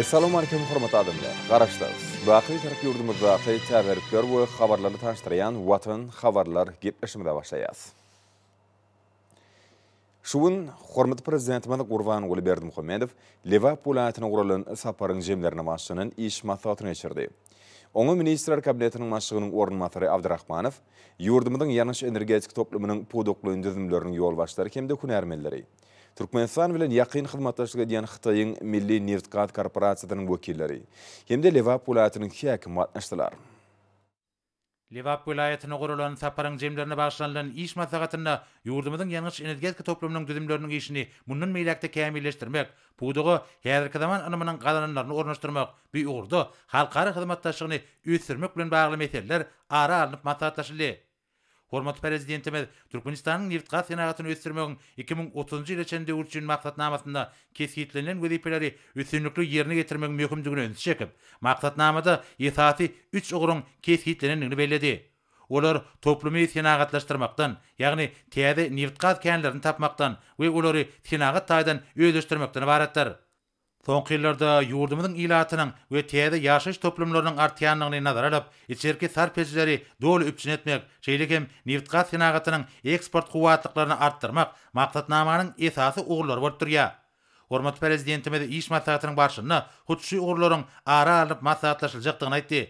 Assalamu alaikum hormatly adamlar. Garaşdayız. Baqy tarap yurdumuzdaky täberlikler we habarlary tanıştyran Watan habarlar gepleşmede başlaýas. Şuun hormatly prezidentimiz Gurban Berdimuhammedow Liverpool aýatyna guralan saparyň jemlerine başlanan iş maslahatyny geçirdi. Oňa ministrler kabinetiniň başlygynyň ornunmatary Abdurrahmanow yurdumyzyň ýanyş energetik toplumynyň podoklyň düzümleriniň ýolbaşçylary hemde hünärmenleri Türkmenistan bilen ýakyn hyzmatdaşlyk edýän Hytaýyň Milli Neft-Gaz Korporasiýasynyň wekilleri hemde Liverpool aýatynyň häkim gatnaşdylar. Liverpool aýatyna guralan saparyň jemlerine başlanan iş maslahatyna ýurdumyzyň ýanyş energetik toplumynyň düzümleriniň işini mundan meýlekde kämilleşdirmek, budugy häzirki zaman anymynyň galananlaryny ornaşdyrmak, bu ugurda halkara hyzmatdaşlygyny ösürmek bilen bagly meseleler ara alınıp maslahatlaşyldy. Hormatly prezidentimiz Türkmenistanyň neft-gaz senatyny ösürmegiň 2030-njy ýyla çende üçin maksatnamasynda kesgitlenen wezipeleri üstünlikli ýerine getirmek möhümdigini öňe çekip, maksatnamada esasy 3 ugrun kesgitlenenini bellädi. Olar toplumy senagatlaşdyrmakdan, ýagny täze neft-gaz känlerini tapmakdan we olary senagat taýdan özleşdirmekden ibaretdir. Soňky ýyllarda ýurdumyzyň ilatynyň we täze ýaşaş toplumlarynyň artýanlygyny nazara alyp, içerki sarpejleri doly üpçün etmek, şeýlekem neft-gaz senagatynyň eksport guwatlyklaryny artdyrmak maksatnamanyň esasy ugurlary bolup durýar. Hormatly prezidentimiz iş maslahatynyň başlygyna hutşy ugurlaryň ara alyp maslahatlaşyljakdygyny aýtdy.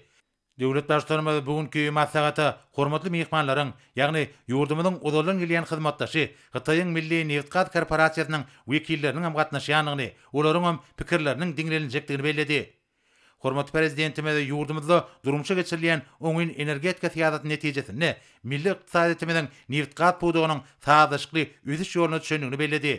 Döwlet başçylary bugünkü maslahata hormatly mehmanlaryň, ýagny ýurdumyzyň uzaldan gelýän hyzmatdaşy Hytaýyň Milli Neft-Gaz Korporasiýasynyň wekilleriniň hem gatnaşýanyny, olaryň hem pikirleriniň diňlenjekdigini bellädi. Hormatly prezidentimiz ýurdumyzda durumça geçirilýän oňyn energetika syýasaty netijesinde milli ykdysadymyzyň neft-gaz pudugynyň sazyşykly ösüş ýoluna düşendigini bellädi.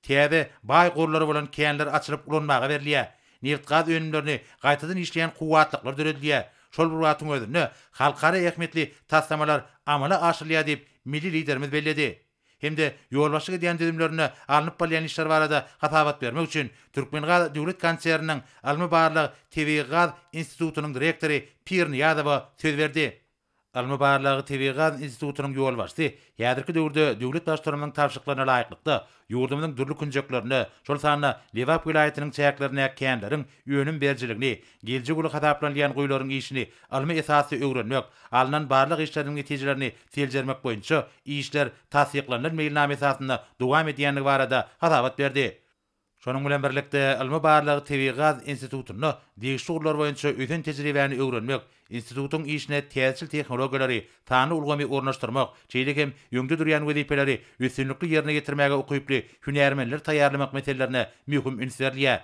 Täze baý gorlary bolan känler açylyp ulanmaga berilýär. Neft-gaz önümlerini gaýtadan işleýän guwatlyklar döredilýär. Şol burwatyň özüne halkara ähmetli taslamalar amala aşyrylýar diýip milli liderimiz bellädi. Hemde ýolbaşçylyk edýän düzümlerine alınıp bolýan işler barada hatabat bermek üçin Türkmengaz döwlet konserniniň Almy Barlygy TV Gaz institutunyň direktori Pir Niýazow söz berdi. Almy Barlygy TV Gaz institutunyň ýolbaşçy häzirki döwürde döwlet başçylarynyň tapşyryklaryna laýyklykda ýurdumyzyň dürli künjeklerini, şol sanyna Liverpool aýatynyň çäklerine känleriň ýönüm berjiligini, gelji guly hataplanýan goýlaryň işini almy esasy öwrenmek, alynan barlyk işleriň netijelerini seljermek boýunça işler tasdiklanan meýilname esasynda dowam edýänligi barada hatabat berdi. Şonuň bilen birlikde Almy Barlygy TV Gaz institutuny degişli ugurlar boýunça özen tejribäni öwrenmek, institutuň işine täsir tehnologiýalary tany ulgamy ornaşdyrmak, şeýlekem ýöňde durýan wezipeleri üstünlikli ýerine getirmäge ukyply hünärmenler taýýarlamak meselelerine möhüm üns berilýär.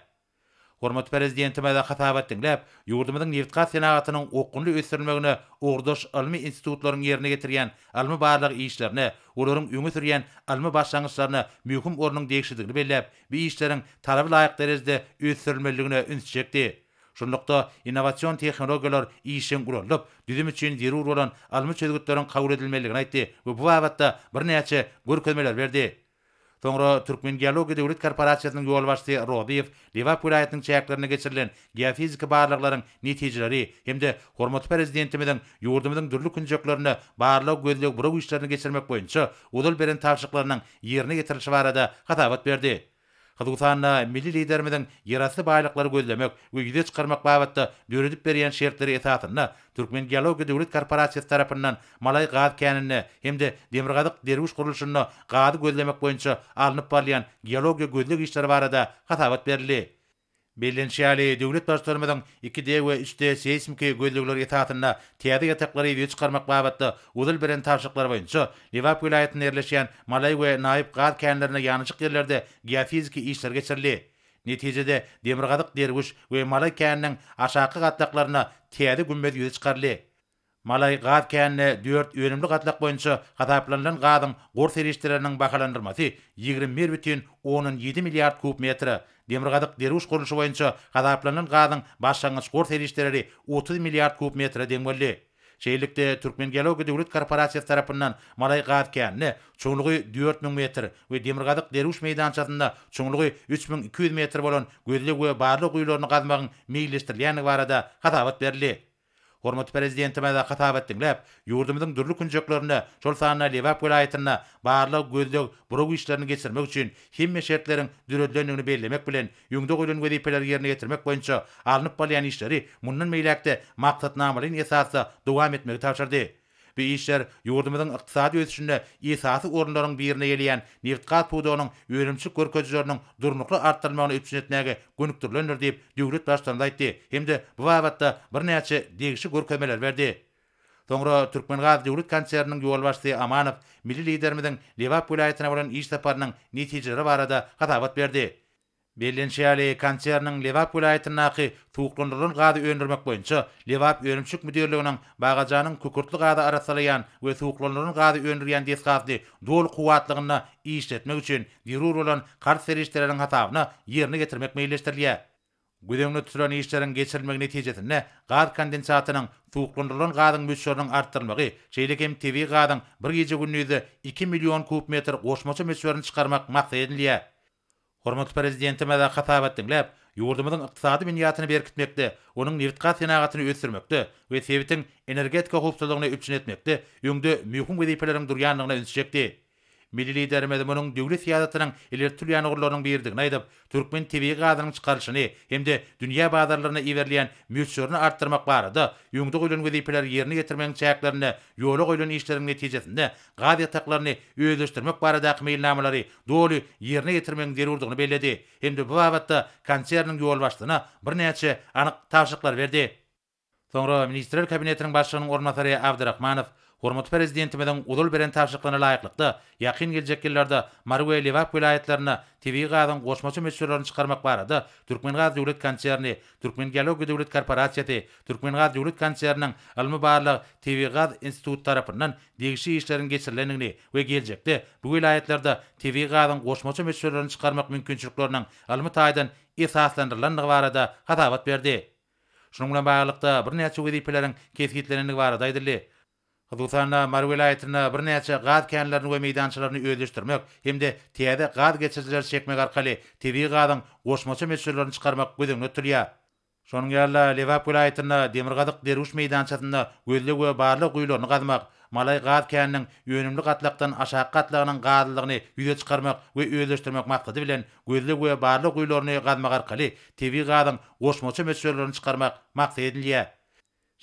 Hormatly prezidentimiz hatabat dinläp, ýurdumyzyň neft-gaz senagatynyň okunly ösürilmegine ugurdaş almy institutlaryň ýerine getirýän Almy Barlygy işlerine, olaryň öňe sürýän almy başlangyçlaryna möhüm ornuň degişdigini belläp, bu işleriň talaby laýyk derejede ösürilmeligine üns çekdi. Şonlukda innovasion tehnologiýalar işin gurulup, düzüm üçin zerur bolan almy çözgütleriň kabul edilmeligini aýtdy we bu wagtda bir näçe görkezmeler berdi. Soňra Türkmen Geologiýa Döwlet Korporasiýasynyň ýolbaşçy Robiýew Liverpool aýatynyň çäklerine geçirilen geofizika barlyklaryň netijeleri hemde hormatly prezidentimiziň ýurdumyzyň dürli künjeklerini barlyk gözleg buro işlerini geçirmek boýunça udal beren tapşyryklarynyň ýerine getirilişi barada hatabat berdi. Hyzmatda milli liderimiziň ýerasty baýlyklary gözlemek we ýüze çykarmak babatda döredip berýän şertleri esasyna Türkmen Geologiýa Döwlet Korporasiýasy tarapyndan malay gaz känini hemde demirgazyk derwiş gurulşyny gazy gözlemek boýunça alınıp barýan geologiýa gözleg işleri barada hatabat berildi. Bellenşäli döwlet başçylarymyzyň 2D we 3D seismiki gözlegleri esasyna täze ýataklary ýüze çykarmak babatda uzal beren tapşyryklary boýunça Liverpool aýatyna ýerleşýän malay we naýyp gaz känlerine ýanyşyk ýerlerde geofiziki işler geçirildi. Netijede demirgazyk derwiş we malay käniniň aşaky gatlaklaryna täze gümbet ýüze çykarly. Malay gaz känine 4 önümli gatlak boýunça hataplanan gazyň gor serişleriniň bahalandyrmasy 21,17 milliard kub metr, demirgazyk derwiş gurulşy boýunça hataplanan gazyň başlangyç gor serişleri 30 milliard kub metr deň boldy. Şeýlelikde Türkmen Geologiýa Döwlet Korporasiýasy tarapyndan malay gaz känine çoňlugy 4000 metr we demirgazyk derwiş meýdançasynda çoňlugy 3200 metr bolan gözleg we barlyk goýlaryny gazmagyň meýilleşdirilýäni barada hatabat berildi. Hormat prezidentime da hatap etdiňläp, ýurdumyzyň dürli künjeklerini, şol sanyna Lewap welaýatyna barlyk gözleg burag işlerini geçirmek üçin hemme şertleriň düredlendigini bellemek bilen ýüňde goýulan wezipeler ýerine getirmek boýunça alnyp bolýan işleri mundan meýlekde maksatnamalaryň esasy dowam etmegi tapşyrdy. Bu işler ýurdumyzyň ykdysady ösüşinde esasy orunlaryň birine gelýän neft-gaz pudugynyň öýrümçik görkezleriniň durnukly artdyrmagyny üçin etmäge gönükdirlendir diýip döwlet başçylygy aýtdy. Hemde bu wagtda bir näçe degişi görkezmeler berdi. Soňra Türkmengaz döwlet kanseriniň ýol başçysy Amanow milli liderimiň Lewap welaýatyna bolan iş saparynyň netijeleri barada hatabat berdi. Bellenşäli kanseriniň Lewap welaýatynyňky tuğuklandyrylan gazy öndürmek boýunça Lewap öýrümçik müdirliginiň bagajanyň kökürtli gazy arasalayan we tuğuklandyrylan gazy öndürýän desgasly dol kuwatlygyny işletmek üçin zerur bolan kart serişleriniň hatabyny ýerine getirmek meýilleşdirilýär. Güdümli tutulan işlerin geçirilmek netijesinde gaz kondensatynyň tuğuklandyrylan gazyň müşüriniň artdyrylmagy, şeýlekem TV gazyň bir gece günnüýde 2 million kubmetr goşmaça müşürini çykarmak maksat edilýär. Hormat prezidentime da hatap etdiňläp, ýurdumyzyň ykdysady biniýatyny berkitmekde, onuň neft-gaz senagatyny ösdürmekde we sebitin energetika howpsuzlygyny üçin etmekde ýöňde mühim wezipeleriň durýanlygyna ünsjekdi. Milli liderimiz onuň döwlet siýasatynyň ilertilýän ugurlarynyň birdigini aýdyp, Türkmen TV gazynyň çykaryşyny hemde dünýä bazarlaryna iwerleýän müşürini artdyrmak barada ýöňde goýulan wezipeler ýerine getirmegiň çäklerini ýola goýulan işleriň netijesinde gaz ýataklaryny öýleşdirmek barada meýilnamalary doly ýerine getirmegiň zerurdygyny belledi. Hemde bu wagtda kanserniň ýol başlygyna bir näçe anyk tapşyryklar berdi. Soňra Ministrler Kabinetiniň başlygynyň ornatary Abdurrahmanow Hormat prezidentimiň udul beren tapşyryklaryna laýyklykda ýakyn geljek ýyllarda Marwe Lewap welaýatlaryna TV gazyň goşmaça meselelerini çykarmak barada Türkmengaz döwlet konserni, Türkmen Geologiýa döwlet korporasiýasy, Türkmengaz döwlet konserniň almy barlyk TV gaz institut tarapyndan degişi işlerin geçirilendigini we geljekde bu welaýatlarda TV gazyň goşmaça meselelerini çykarmak mümkinçiliklerining almy taýdan esaslandyrylandygy barada hatabat berdi. Şonuň bilen baglykda bir näçe wezipeleriň kesgitlenendigi barada aýdyldy. Hudusanna Marwe welaýatyna bir näçe gaz känlerini we meýdançylaryny öýleşdirmek hemde täze gaz geçirjiler çekmek arkaly TV gazyň goşmaça meselelerini çykarmak gözüňe tutilýär. Şonuň ýaly Lewap welaýatyna Demirgazyk Deruş meýdançasyna gözleg we barlyk guýlaryny gazmak, malay gaz käniniň ýönümli gatlakdan aşağı gatlagynyň gazylygyny ýüze çykarmak we öýleşdirmek maksady bilen gözleg we barlyk guýlaryny gazmak arkaly TV gazyň goşmaça meselelerini çykarmak maksat edilýär.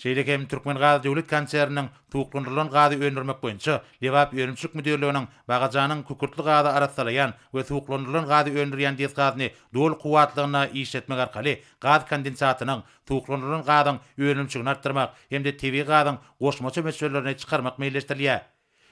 Şeýlekem Türkmengaz döwlet konserniniň tuğuklandyrylan gazy öndürmek boýunça Lewap öýrümçik müdirliginiň bagajanyň kökürtli gazy arasalayan we tuğuklandyrylan gazy öndürýän desgazyny dol kuwatlygyna işletmek arkaly gaz kondensatynyň tuğuklandyrylan gazyň öýrümçigini artdyrmak hemde TV gazyň goşmaça meselelerini çykarmak meýilleşdirilýär.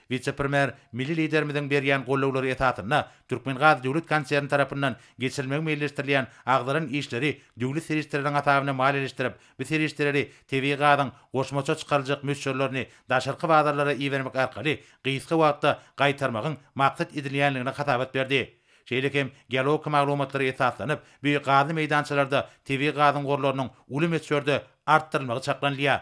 Vice-premier milli liderimiň berýän gollawlary esatyna Türkmengaz döwlet konserni tarapyndan geçirilmegi meýilleşdirilýän agdaran işleri döwlet serişleriniň hatabyny maliýeleşdirip, bu serişleri TV gazyň goşmaça çykaryljak müşürlerini daşarky bazarlara iýermek arkaly gysga wagtda gaýtarmagyň maksat edilýänligine hatabat berdi. Şeýlekem geologik maglumatlary esaslanyp, bu gazy meýdançalarda TV gazyň gorlarynyň uly mesurde artdyrylmagy çaklanylýar.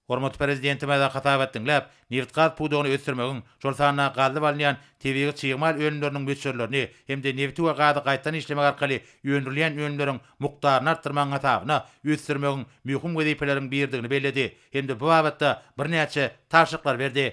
Hormat prezidentime da hatap etdiňläp, neft-gaz pudugyny ösdürmegiň, şol sanyna gazy bolýan TV-ge çygmal öňleriniň meselelerini hemde nefti we gazy gaýtan işlemek arkaly öňdürilýän öňleriň mukdaryny artdyrmagyň hatabyna ösdürmegiň mühim wezipeleriň birdigini belledi. Hemde bu wagtda bir näçe tapşyryklar berdi.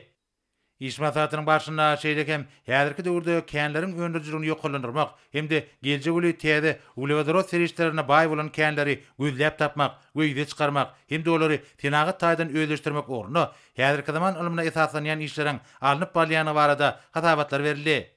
İş maslahatynyň başynda şeýlekem häzirki döwürde känleriň öndürjiligini ýoklandyrmak hemde geljek uly täze ulewadoros serişlerine baý bolan känleri gözläp tapmak we ýüze çykarmak hemde olary tenagat taýdan öýleşdirmek orny häzirki zaman ilmine esaslanýan işleriň alnyp bolýany barada hatabatlar berildi.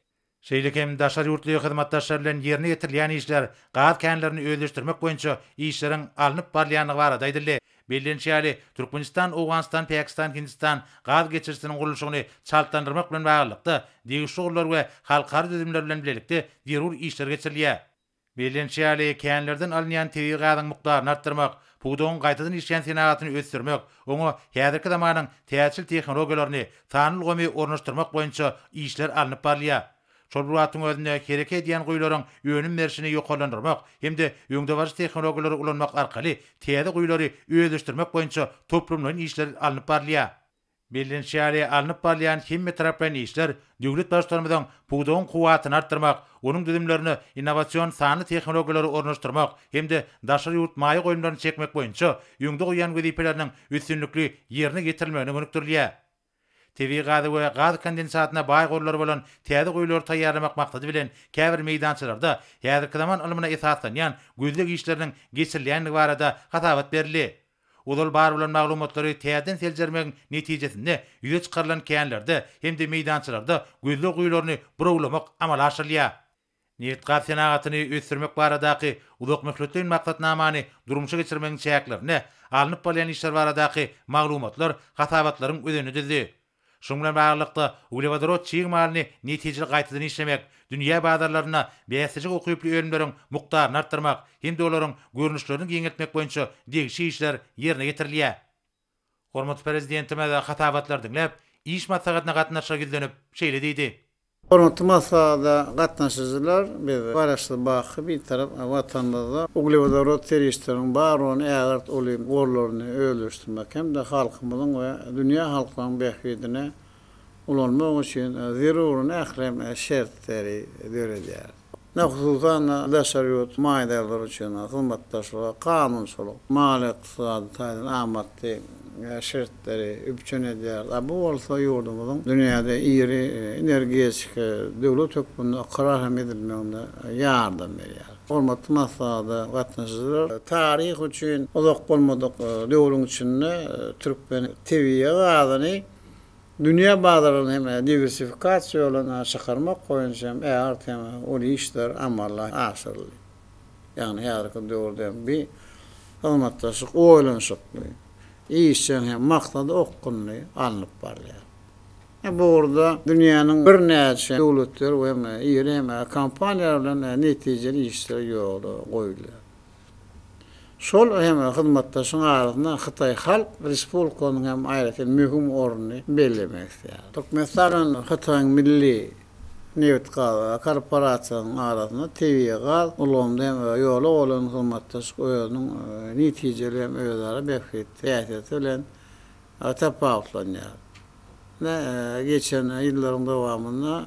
Şeýlekem daşary ýurtly hyzmatdaşlar bilen ýerine getirilýän işler gaz känlerini öýleşdirmek boýunça işleriň alnyp bolýany barada aýdyldy. Bellenşäli Türkmenistan, Awganistan, Pakistan, Hindistan gaz geçirsiniň gurulşygyny çaltandyrmak bilen baglykda degişli ugurlar we halkary düzümler bilen bilelikde zerur işler geçirilýär. Bellenşäli känlerden alynýan TV gazyň mukdaryny artdyrmak, pudugyň gaýtadan işleýän senagatyny ösdürmek, oňa häzirki zamanyň täsir tehnologiýalaryny sanyl gomy ornaşdyrmak boýunça işler alınıp barlýar. Şol wagtyň özünde kerek edýän guýlaryň öňüm berşini ýoklandyrmak hemde öňde bar tehnologiýalary ulanmak arkaly täze guýlary öýleşdirmek boýunça toplumlaryň işleri alınıp barlýar. Bilinçli alınıp barlayan himme taraplan işler, döwlet başlarymyzyň puwdugyň kuwatyny artdyrmak, onuň düzümlerini innowasion sany tehnologiýalary ornaşdyrmak hemde daşary ýurt maýy goýumlaryny çekmek boýunça ýüňde goýan wezipeleriniň üstünlikli ýerine getirilmegini önükdirýär. TV gazy we gaz kondensatyna baý gollar bolan täze goýular taýýarlamak maksady bilen käbir meýdançylarda häzirki zaman ylmyna esaslanýan gözleg işleriniň geçirilýänligi barada hatabat berildi. Ulal bar bilen maglumatlary täzeden seljermegiň netijesinde ýüze çykarylan känlerde hemde meýdançylarda gözleg goýularyny burowlamak amala aşyrylýar. Neft gaz senagatyny ösdürmek baradaky uzak möhletden maksatnamany durmuşa geçirmegiň çäklerini alınıp barlayan işler baradaky maglumatlar hatabatlaryň özüni düzdi. Şoň bilen baglykda ulewadorot çygymalyny netijeli gaýtadan işlemek, dünýä bazarlaryna bäsejik okuyuply ölümleriň mukdaryny artdyrmak, hem de olaryň görnüşlerini giňeltmek boýunça degişi işler ýerine getirilýär. Hormat prezidentime de hatabatlar diňläp, iş maslahatyna gatnaşyga gizlenip şeýle diýdi. Hormatly maslahatyda gatnaşyjylar biz garaşly baky bir tarap watandaşlar uglewodorot terişleriň baryny ägert oly gorlaryny öldürmek hem de halkymyzyň we dünýä halkynyň behbedine ulanmak üçin zerurun ählem şertleri döredýär. Nähususan daşaryot maýdalar üçin hyzmatdaşlyk, kanunçylyk, mali ykdysady taýdan amatly şertleri üpçün edýär. Bu bolsa ýurdumyzyň dünýäde iri energetik döwlet hökümine karar edilmeginde ýardam berýär. Hormatly maslahatyda gatnaşyjylar taryh üçin uzak bolmadyk döwrüň içinde Türkmen TV gazyny dünýä bazarlaryny hem diversifikasiýa bilen çykarmak boýunça hem oly işler amalla aşyryldy. Ýagny häzirki döwürde bir hyzmatdaşlyk oýlanşykly, işçiň hem maksady okkunly alınıp barýar. Bu orada dünýäniň bir näçe döwletler we ýeri hem kompaniýalar bilen netijeli işler ýolga goýulýar. Şol hem hyzmatdaşyň arasyna Hytaý Halk Respublikasynyň hem aýraty möhüm orny bellemekdir. Türkmenistan'ın Hytaýyň milli neft gaz korporasiýasynyň arasyna TV gaz ulamda hem ýola bolan hyzmatdaşyk öýüniň netijeli hem öýdara behbetli täsiri bilen tapawutlanýar. Geçen ýyllaryň dowamında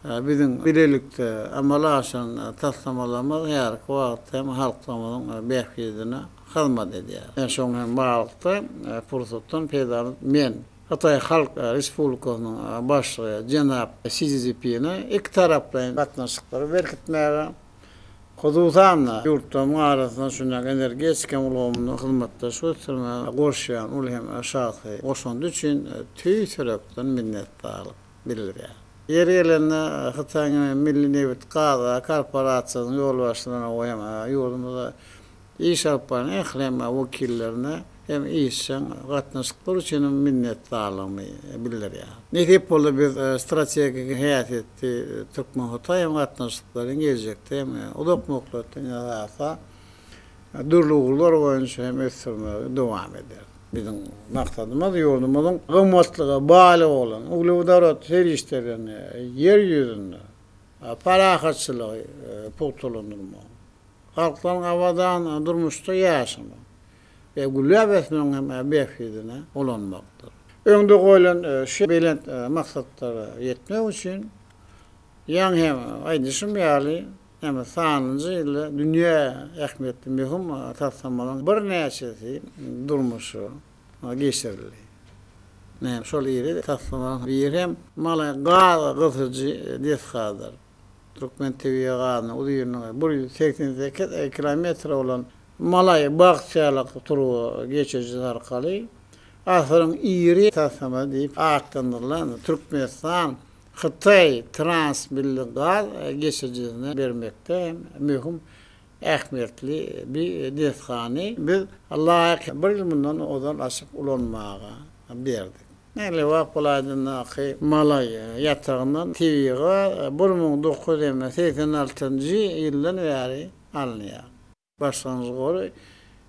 bizim bilelikde amala aşan taslamalarımız her wagt hem halkymyzyň behbedine hyzmat edýär. Şoň hem bagtda fursatdan peýda men Hytaý Halk Respublikasynyň başlygy Janap Sizipine iki tarapdan gatnaşyklary berkitmäge hususan ýurtlaryň arasyna şunday energetik ulgamyny hyzmatdaş götürmäge goşýan ul hem şahsy goşandy üçin tüý tarapdan minnetdarlyk bildirýär. Ýeri gelende Hytaýyň milli neft gaz korporasiýasynyň ýolbaşçylaryna goýan ýurdumyzda iş alpan ählem wekillerine hem işçiň gatnaşyklar üçin minnetdarlygymy bildirýär. Nädip boldy biz strategik häýat etdi Türkmen Hytaýyň gatnaşyklaryň geljekde hem uzak möhletden ýa-da durluglar boýunça hem ösdürmäge dowam eder. Bizim maksadymız ýurdumyzyň gymmatlyga baly bolan uglewodorot terişlerini yer ýüzünde parahatçylygy pultulandyrmak. Halklaryň awadan durmuşda ýaşamak we gulabetiniň hem behbedine ulanmakdyr. Öňde goýulan şu belent maksatlary ýetmek üçin ýa hem aýdyşym ýaly hem sanjy ile dünýä ähmiýetli möhüm taslamalarning bir näçesi durmuşy geçirildi. Näme şol ýeri taslamalar bir hem mala gaz gyzyjy deshadyr. Türkmen TV gazyny o ýerine 188 kilometr bolan malay bagçalyk turugy geçici arkaly ahyryň ýeri taslama diýip artdyrlan Türkmenistan Hytaý Transmilli gaz geçijini bermekde möhüm ähmiýetli bir deshany biz laýyk bir ýyl mundan ozan aşyp ulanmaga berdik. Näle wagt boladyna malay ýatagyndan TV-ga 1986-njy ýyldan bäri alınýar. Başlanýy gory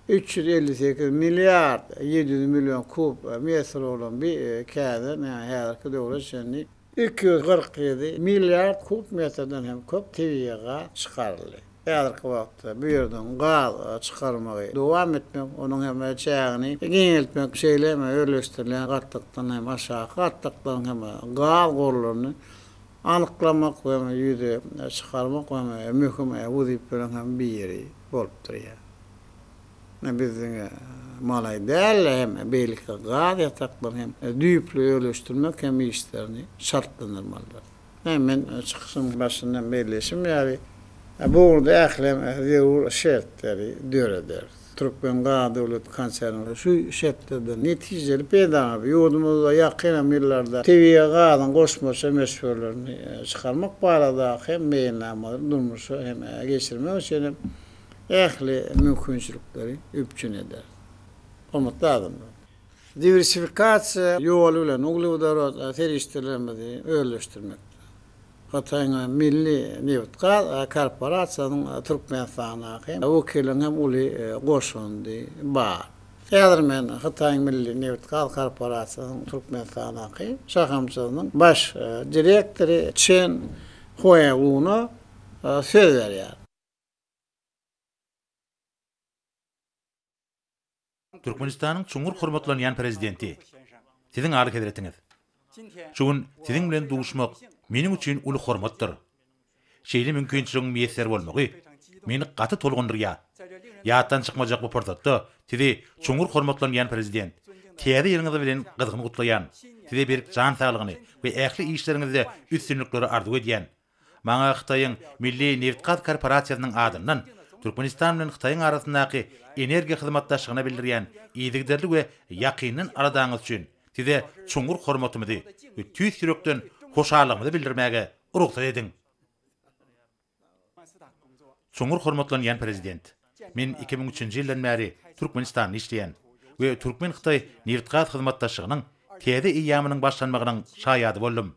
358 milyard 700 milyon kub metr olan bir käde häzirki döwlet 247 milyard kub metrden hem köp TV-ga çykaryldy. Ýazyrky wagtda bu ýerden gaz çykarmagy dowam etmek, onuň hem çägini giňeltmek, şeýleme örleşdirilen gatlykdan hem aşağı gatlykdan hem gaz gorlaryny anyklamak we ýüze çykarmak we möhüm wuzip bilen hem bir ýeri bolup durýar. Bizden malay däl hem beýlikde gaz ýataklar hem düýpli örleşdirmek hem işlerini şartlanyrmalydyr. Men çykyşyň başyndan belleşim ýaly burada ählem zerur şertleri döreder. Türkmen Gağa Döwlet Konserni şu şertlerden netijeli peýda bolýar. Ýurdumyzda ýakyn ýyllarda TV Ga'dan goşmaşa meşhurlaryny çykarmak barada hem meýnamaly durmuşy hem geçirmek üçin ähli mümkinçilikleri üpçün eder. Umutladım. Diversifikasiýa ýoly bilen uglewodorat terişdirlemedi örleşdirmek. Hatayna Milli Neft Korporasiýasynyň Türkmenistana hem wekiliniň hem uly goşundy bar. Häzir men Hatayna Milli Neft Korporasiýasynyň Türkmenistana hem şahamçylygynyň baş direktori Çen Hoýaguny söz berýär. Türkmenistanyň çuňur hormatlanýan prezidenti. Siziň aly hedretiňiz. Şugun siziň bilen duşmak meniň üçin uly hormatdyr. Şeýle mümkinçiligiň meýesser bolmagy meni gaty tolgundurýar. Ýatdan çykmajak bu pursatda sizi çuňur hormatlanýan prezident täze ýeriňiz bilen gyzgyny gutlaýan. Size berip jan saglygyny we ähli işleriňizde üstünlikleri arzu edýän. Maňa Xitaýyň Milli Neft Korporasiýasynyň adyndan Türkmenistan bilen Xitaýyň arasyndaky energiýa hyzmatdaşlygyna bildirýän ýygyderli we ýakynyň aradaňyz üçin size çuňur hormatymyzy we tüýs ýürekden hoşallygymyzy bildirmäge ruhsat ediň. Çuňur hormatlanýan prezident. Men 2003-nji ýyldan bäri Türkmenistanda işleýän we Türkmen Xitay neft-gaz hyzmatdaşlygynyň täze ýamynyň başlanmagynyň şaýady boldum.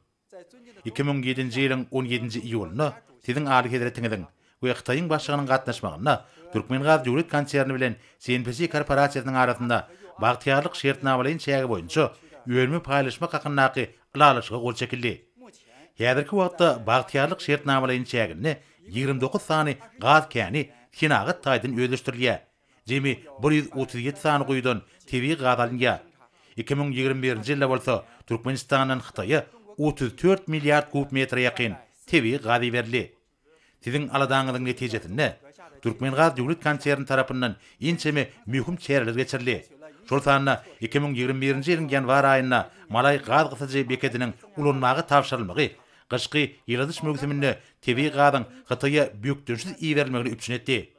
2007-nji ýylyň 17-nji iýulynda siziň aly hedretiňiziň we Xitaýyň başlygynyň gatnaşmagyna Türkmen Gaz Döwlet Konserni bilen CNPC korporasiýasynyň arasynda bagtyarlyk şertnamalaryň çägi boýunça ýölme paýlaşmak hakyndaky ýalaşyga gol çekildi. Häzirki wagtda bagtyarlyk şertnamalaryň çägini 29 sany gaz käni Kinagat taýdan öýleşdirilýär. Jemi 137 sany guýdan TV gaz alınýar. 2021-nji ýylda bolsa Türkmenistanyň Xitaýa 34 milliard kub metre ýakyn TV gaz berildi. Siziň aladaňyzyň netijesinde Türkmen Gaz Döwlet Konserni tarapyndan inçeme möhüm çäreler geçirildi. Şol sanna 2021-nji ýylyň ýanwar aýynda Malay gaz gysyjy beketiniň ulanmagy tapşyrylmagy, gyşky ýyldys mövsüminde TV gazyň Xitaýa büýükdürsiz iýerilmegini üpçün etdi.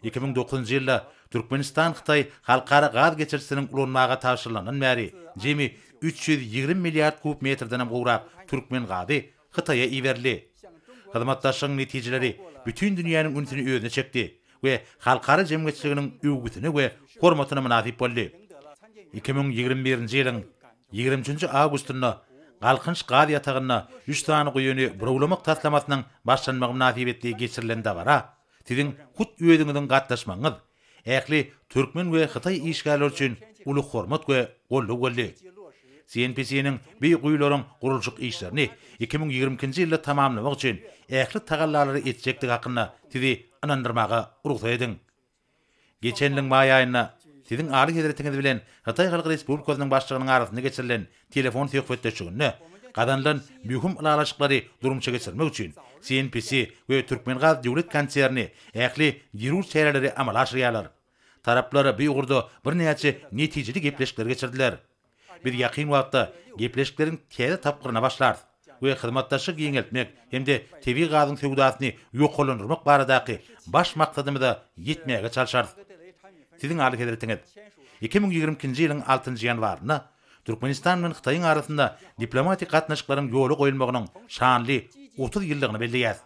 2009-njy ýylda Türkmenistan Xitaý halkara gaz geçirsiniň ulanmagy tapşyrylanan bäri jemi 320 milliard kub metreden gowrak Türkmen gazy Xitaýa iýerildi. Hyzmatdaşlygyň netijeleri bütün dünýäniň ünsini özüne çekdi we halkara jemgyýetçiliginiň öwgüsine we hormatyna munasip boldy. 2021-nji ýylyň 20-nji awgustynda Galkynç gaz ýatagyna 3 sany guýany burulamak taslamasynyň başlanmagy munasip etdiği geçirilen dagara siziň hut öýüňiziň gatnaşmagyňyz ähli Türkmen we Xitaý işgärleri üçin uly hormat we golluk boldy. CNPC-niň bir guýlaryň gurulşyk işlerini 2022-nji ýylda tamamlamak üçin ähli tagallalary etjekdik hakynda sizi inandyrmaga ruhsat ediň. Geçen ýylyň maý aýynda siziň aly hedretiňiz bilen Xitaý Halk Respublikasynyň başlygynyň arasynda geçirilen telefon söhbetleşigini gadanlan möhüm ýalaşyklary durumça geçirmek üçin CNPC we Türkmen Gaz Döwlet Konserni ähli ýerur çäreleri amal aşyrýarlar. Taraplar bir ugurda bir näçe netijeli gepleşikler geçirdiler. Bir ýakyn wagtda gepleşikleriň täze tapgyryna başlar we hyzmatdaşlyk ýeňeltmek hemde TV gazyň söwdasyny ýoklandyrmak baradaky baş maksatymyza ýetmäge çalışar. Siziň aly hedretiňiz 2022-nji ýylyň 6-njy ýanwaryna Türkmenistan bilen Xitaýyň arasynda diplomatik gatnaşyklaryň ýoly goýulmagynyň şanly 30 ýyllygyny belleýär.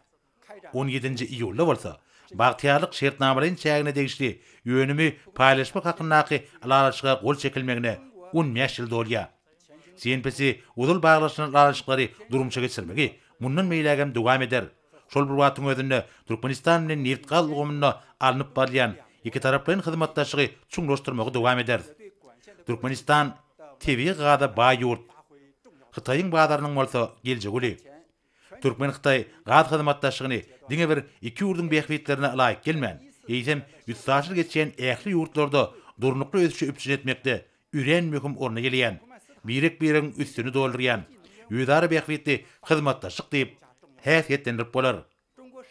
17-nji iýulda bolsa bagtyarlyk şertnamalaryň çägine degişli ýönümi paýlaşmak hakyndaky ýalaşyga gol çekilmegine 15 ýyl dolýar. CNPC uzul baglaşylan ýalaşyklary durumça geçirmegi mundan meýlegem dowam eder. Şol bir wagtyň özünde Türkmenistan bilen neft gaz ugumyna alınıp barýan iki taraplaryň hyzmatdaşlygy çuňlaşdyrmagy dowam eder. Türkmenistan TV gaza baý ýurt. Xitaýyň bazarynyň bolsa geljegi. Türkmen Xitay gaz hyzmatdaşlygyny diňe bir iki ýurdun beýikliklerine laýyk gelmän. Eýsem 100 ýyl geçen ähli ýurtlarda durnukly ösüşi üpçün etmekde üren möhüm orna gelýän. Birek-biriň üstüni doldurýan. Ýüzary beýiklikli hyzmatdaşlyk diýip häsiýetlendirip bolar.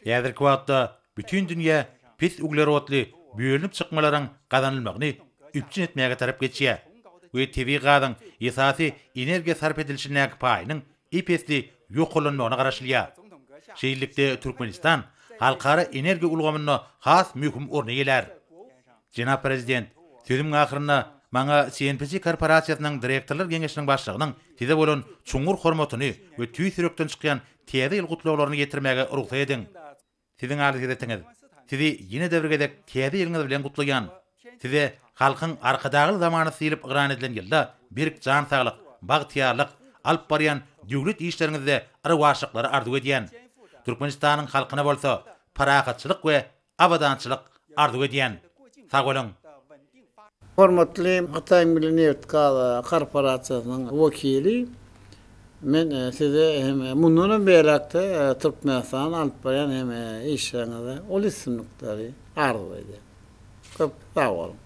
Häzirki wagtda bütün dünýä pis uglerotly bölünip çykmalaryň gazanylmagyny üpçün etmäge tarap geçýär. We tebii gazyň esasy energiýa sarp edilişine paýynyň ipesli ýokulanmagyna garaşylýar. Şeýlelikde Türkmenistan halkara energiýa ulgamyna has möhüm orna geler. Jenap prezident sözümiň ahyrynda maňa CNPC korporasiýasynyň direktorlar geňeşiniň başlygynyň tize bolan çuňur hormatyny we tüý sürekden çykýan täze ýylgytlawlaryny getirmäge ruhsat ediň. Siziň alysyňyz sizi ýene däwrgedek täze ýylyňyz bilen gutlaýan. Size halkyň arkadagy zamany silip ýygran edilen ýylda bir jan saglyk, bagtyarlyk alyp barýan döwlet işleriňizde arwaşlyklary arzu edýän. Türkmenistanyň halkyna bolsa paragatçylyk we abadançylyk arzu edýän. Sag bolun. Hormatly Hatay Milli Neft Korporasiýasynyň wekili, men size hem mundan berakda Türkmenistan alyp barýan hem işleriňizde olysunlukları arzu edýän. Köp sag bolun.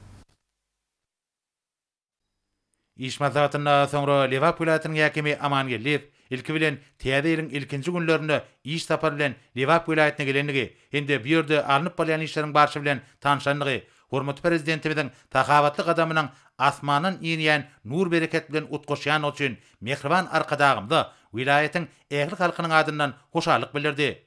İş maslahatyndan soňra Liwap vilayatynyň häkimi Amangeliýew ilki bilen täze ýylyň ilkinji günlerinde iş sapar bilen Liwap vilayatyna gelenligi, indi bu ýerde alınıp barýan işleriň barşy bilen tanışanlygy, hormatly prezidentimiziň tahawatly gadamynyň asmandan ýenýän nur bereket bilen utgoşýan üçin mehriban arkadagymda vilayatyň ähli halkynyň adyndan hoşallyk bildirdi.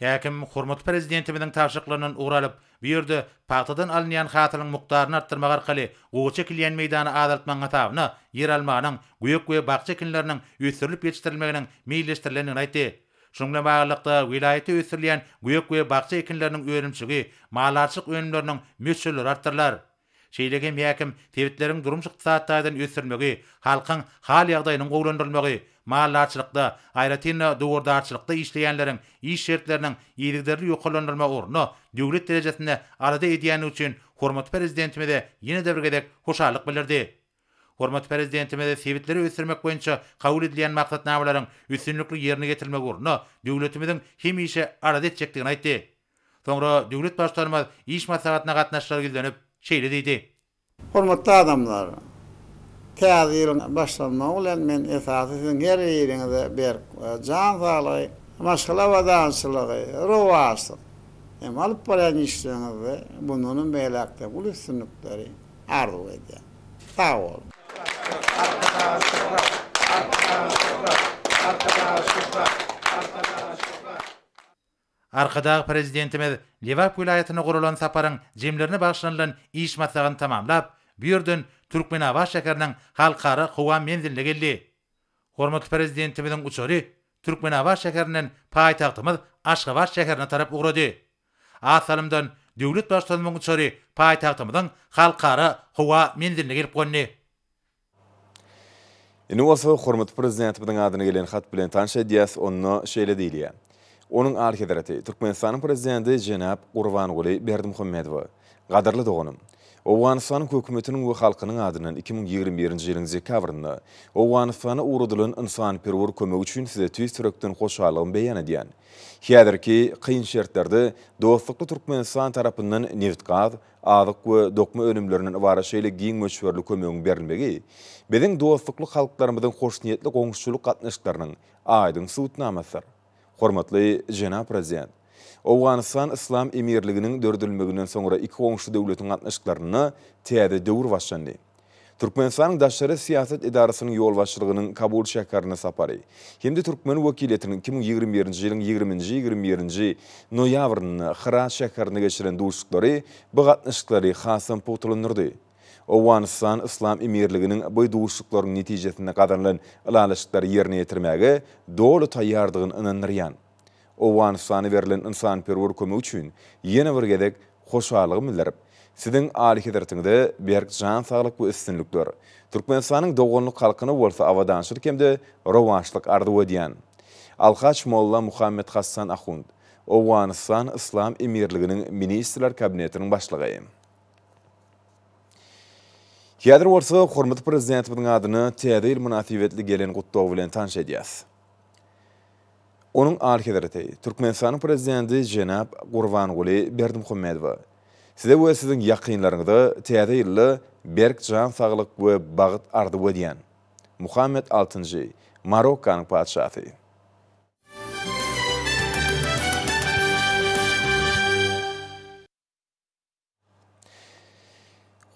Häkim hormatly prezidentimiziň tawşyklarynyň uğralyp, bu ýerde paýtadan alynýan hatyryň mukdaryny artdyrmak arkaly gowy çekilýän meýdany azaltmaň hatabyna ýer almanyň güýük we bagça ekinleriniň ösürilip ýetiştirilmeginiň meýilleşdirilenini aýtdy. Şoňa bilen baglykda vilayaty ösürilýän güýük we bagça ekinleriniň öýrençligi, malarçyk öňümleriniň möçelleri artdyrylar. Şeýlegem häkim tebitleriň durumçy ykdysadydan ösürilmegi, halkyň hal ýagdaýynyň gowlandyrylmagy, malarçylykda, aýratynda dowurdarçylykda işleýänleriň iş şertleriniň ýeligderli ýokulandyrma orna döwlet derejesinde arada edýän üçin hormatly prezidentimize ýene däwrgedek hoşallyk bildirdi. Hormatly prezidentimize sebitleri ösürmek boýunça kabul edilen maksatnamalaryň üstünlikli ýerine getirilmek orna döwletimiziň hemişe arada etjekdigini aýtdy. Soňra döwlet başlarymyz iş maslahatyna gatnaşyklary gizlenip şeýle diýdi. Hormatly adamlar, täze ýylyň başlanmagy bilen men esasy siziň her ýeriňizde bir jan saglygy, maşgala wadançylygy, rowaşlyk, hem alyp barýan işleriňizde bunun beýlekde bu üstünlikleri arzu edýän. Sag bolun. Arkadag prezidentimiz Liwap vilayatyna gurulan saparyň jemlerine bagşlanýan iş maslahatyny tamamlap, bu ýerden Türkmenawa şäheriniň halkara howa menziline geldi. Hormatly prezidentimiziň uçary Türkmenawa şäherinden paýtagtymyz Aşgabat şäherine tarap ugrady. Asalymdan döwlet başçylygynyň uçary paýtagtymyzyň halkara howa menziline gelip gönni. Indi bolsa hormatly prezidentimizin adyna gelen hat bilen tanışýas, onu şeýle diýilýär. Onun arkedarati Türkmenistanyň prezidenti Jenap Gurbanguly Berdimuhammedow. Gadarly doganym. Owganystanyň hökümetiniň we halkynyň adynan 2021-nji ýylyň dekabrynda Owganystana urudylan insanperwer kömek üçin size tüýs türekden hoşallygymy beýan edýän. Häzirki kyn şertlerde dostlukly Türkmenistan tarapyndan neft gaz, azyk we dokma önümlerinden ibara şeýle giň möçberli kömegiň berilmegi, biziň dostlukly halklarymyzyň hoşniýetli goňşuçylyk gatnaşyklarynyň aýdyn suwtnamasydyr. Hormatly Jenap prezident, Owganystan İslam emirliginiň dördülmeginden soňra iki goňşy döwletiň gatnaşyklaryny täze döwür başlandy. Türkmenistanyň daşary siýasat idarasynyň ýol başçylygynyň Kabul şäherine sapary, hemde Türkmen wekiliýetiniň 2021-nji ýylyň 20-21-nji noýabryny Hırat şäherine geçiren duşuklary bu gatnaşyklary hasam putulanyrdy. Owganystan İslam emirliginiň bu duşuklaryň netijesinde gadanlan ýalaşyklary ýerine ýetirmäge dolu taýýardygyny inandyrýan. Owganystana berilen insanperwer kömek üçin ýene bir gedek hoşallygy bildirip, siziň alyhydartyňyzda berk jan saglyk we üstünlikler, Türkmenistanyň dogonlyk halkyny bolsa awadançylyk hemde rowaşlyk arzu edýän. Alhaç Molla Muhammed Hassan Ahund, Owganystan İslam emirliginiň ministrler kabinetiniň başlygy. Häzir bolsa hormatly prezidentimiziň adyny täze ýyl münasibetli gelen gutlaw bilen tanış edýäs. Onun alkedareti Türkmenistan prezidenti Cenab Gurbanguly Berdimuhammedow. Size bu sizin yakınlarınızda täze ýylly berk can saglyk we bagyt ardy diýen. Muhammed Altıncı, Marokkanyň padşahy.